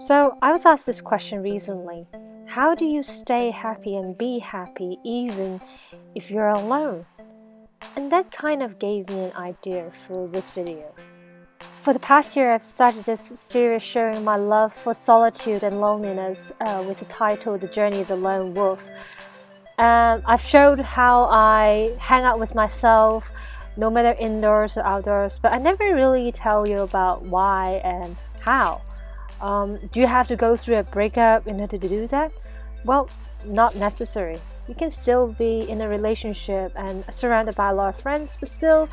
So I was asked this question recently. How do you stay happy and be happy even if you're alone? And that kind of gave me an idea for this video. For the past year, I've started this series showing my love for solitude and loneliness with the title The Journey of the Lone Wolf. I've showed how I hang out with myself, no matter indoors or outdoors, but I never really tell you about why and how. Do you have to go through a breakup in order to do that? Well, not necessary. You can still be in a relationship and surrounded by a lot of friends, but still,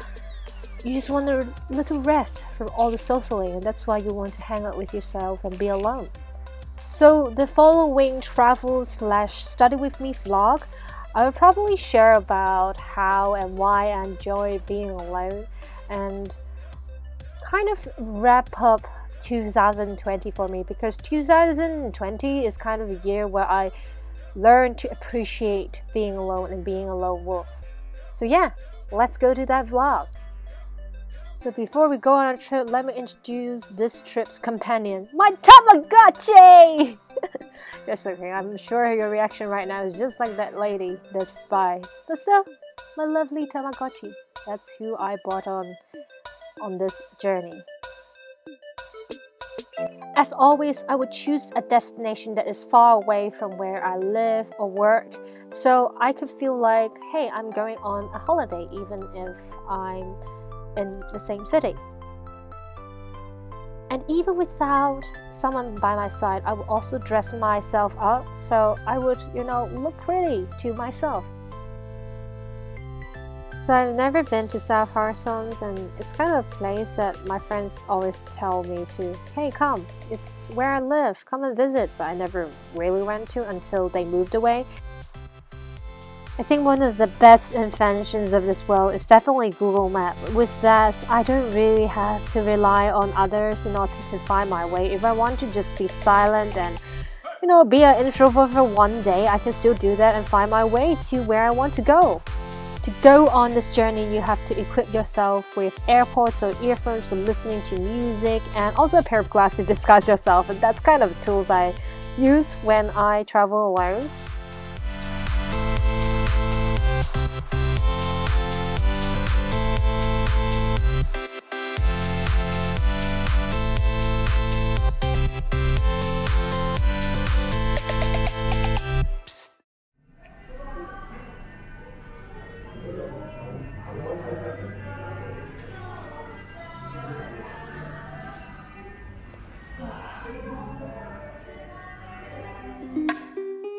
you just want a little rest from all the socialing, and that's why you want to hang out with yourself and be alone. So the following travel/study with me vlog, I will probably share about how and why I enjoy being alone and kind of wrap up 2020 for me, because 2020 is kind of a year where I learned to appreciate being alone and being a lone wolf. So yeah, let's go to that vlog. So before we go on a trip, let me introduce this trip's companion, my Tamagotchi! Just okay, I'm sure your reaction right now is just like that lady, the spies. But still, my lovely Tamagotchi. That's who I bought on this journey. As always, I would choose a destination that is far away from where I live or work, so I could feel like, hey, I'm going on a holiday even if I'm in the same city. And even without someone by my side, I would also dress myself up so I would, look pretty to myself. So I've never been to South Harsons, and it's kind of a place that my friends always tell me to, hey, come, it's where I live, come and visit, but I never really went to until they moved away. I think one of the best inventions of this world is definitely Google Maps. With that, I don't really have to rely on others in order to find my way. If I want to just be silent and be an introvert for one day, I can still do that and find my way to where I want to go. To go on this journey, you have to equip yourself with AirPods or earphones for listening to music, and also a pair of glasses to disguise yourself, and that's kind of the tools I use when I travel alone.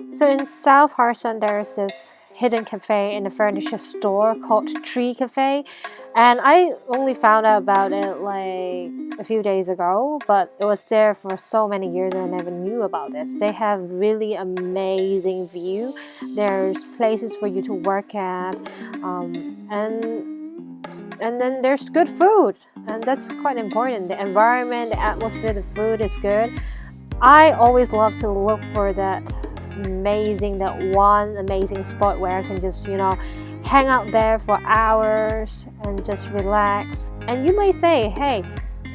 So in South Harson, there's this hidden cafe in a furniture store called Tree Cafe, and I only found out about it like a few days ago, but it was there for so many years and I never knew about it. They have really amazing view. There's places for you to work at, and then there's good food, and that's quite important. The environment, the atmosphere, the food is good. I always love to look for that one amazing spot where I can just hang out there for hours and just relax. And you may say, hey,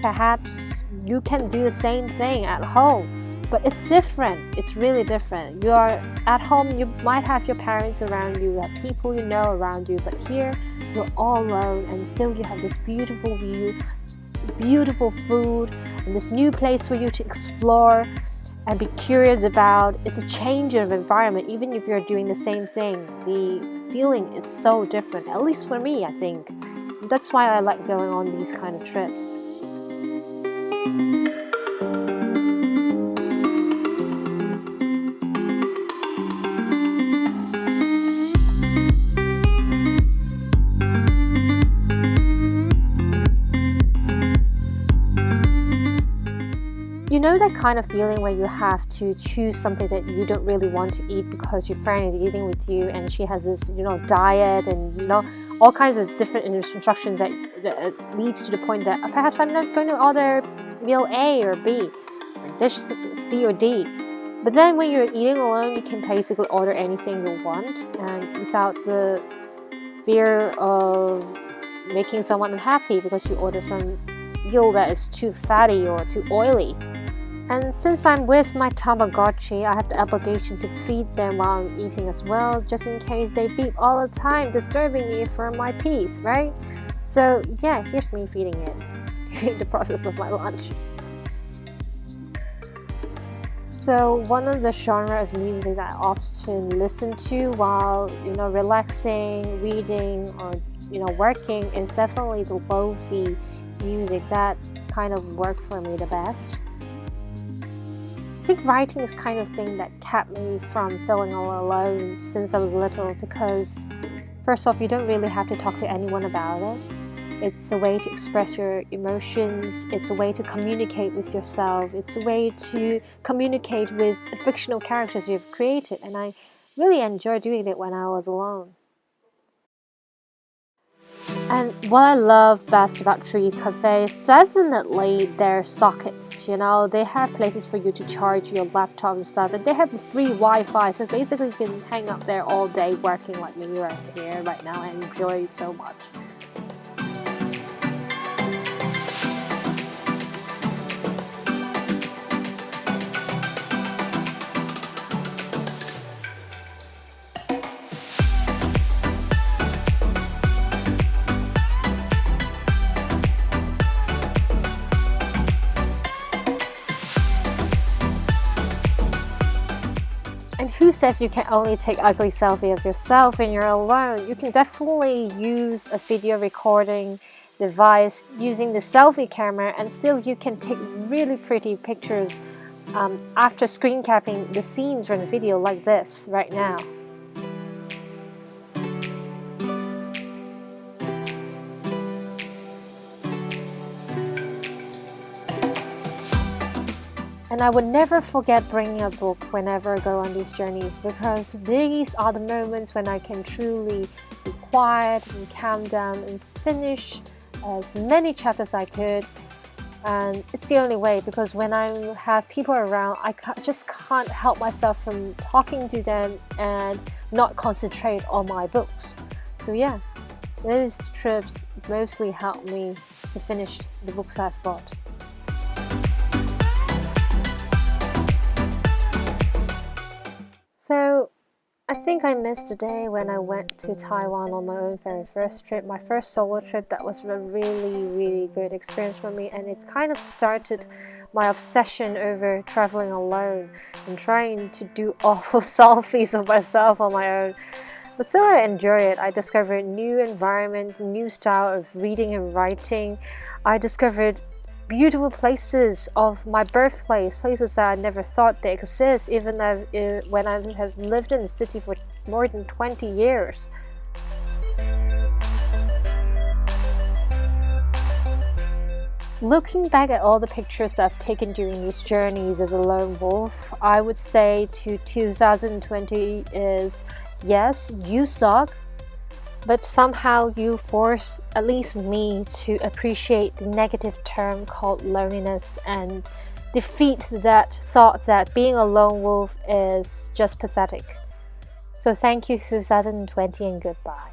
perhaps you can do the same thing at home, but it's different. It's really different. You are at home, you might have your parents around you, have people you know around you, but here you're all alone, and still you have this beautiful view, beautiful food, and this new place for you to explore and be curious about. It's a change of environment. Even if you're doing the same thing, the feeling is so different, at least for me, I think. That's why I like going on these kind of trips. You know that kind of feeling where you have to choose something that you don't really want to eat because your friend is eating with you and she has this, diet and, all kinds of different instructions that leads to the point that perhaps I'm not going to order meal A or B, or dish C or D. But then when you're eating alone, you can basically order anything you want, and without the fear of making someone unhappy because you order some meal that is too fatty or too oily. And since I'm with my Tamagotchi, I have the obligation to feed them while I'm eating as well, just in case they beep all the time, disturbing me for my peace, right? So yeah, here's me feeding it during the process of my lunch. So one of the genre of music that I often listen to while relaxing, reading, or working is definitely the lo-fi music. That kind of worked for me the best. I think writing is kind of thing that kept me from feeling all alone since I was little, because first off, you don't really have to talk to anyone about it. It's a way to express your emotions, it's a way to communicate with yourself, it's a way to communicate with fictional characters you've created, and I really enjoy doing it when I was alone. And what I love best about Tree Cafe is definitely their sockets. They have places for you to charge your laptop and stuff, and they have free Wi-Fi, so basically you can hang out there all day working like me right here, right now, and enjoy it so much. And who says you can only take ugly selfie of yourself when you're alone? You can definitely use a video recording device using the selfie camera, and still you can take really pretty pictures after screen capping the scenes from the video like this right now. And I would never forget bringing a book whenever I go on these journeys, because these are the moments when I can truly be quiet and calm down and finish as many chapters as I could. And it's the only way, because when I have people around, I just can't help myself from talking to them and not concentrate on my books. So yeah, these trips mostly help me to finish the books I've bought. So I think I missed the day when I went to Taiwan on my own very first trip, my first solo trip. That was a really good experience for me, and it kind of started my obsession over traveling alone and trying to do awful selfies of myself on my own. But still, I enjoy it. I discovered new environment, new style of reading and writing. I discovered beautiful places of my birthplace, places that I never thought they exist, even when I have lived in the city for more than 20 years. Looking back at all the pictures that I've taken during these journeys as a lone wolf, I would say to 2020 is, yes, you suck, but somehow you force at least me to appreciate the negative term called loneliness and defeat that thought that being a lone wolf is just pathetic. So thank you 2020 and goodbye.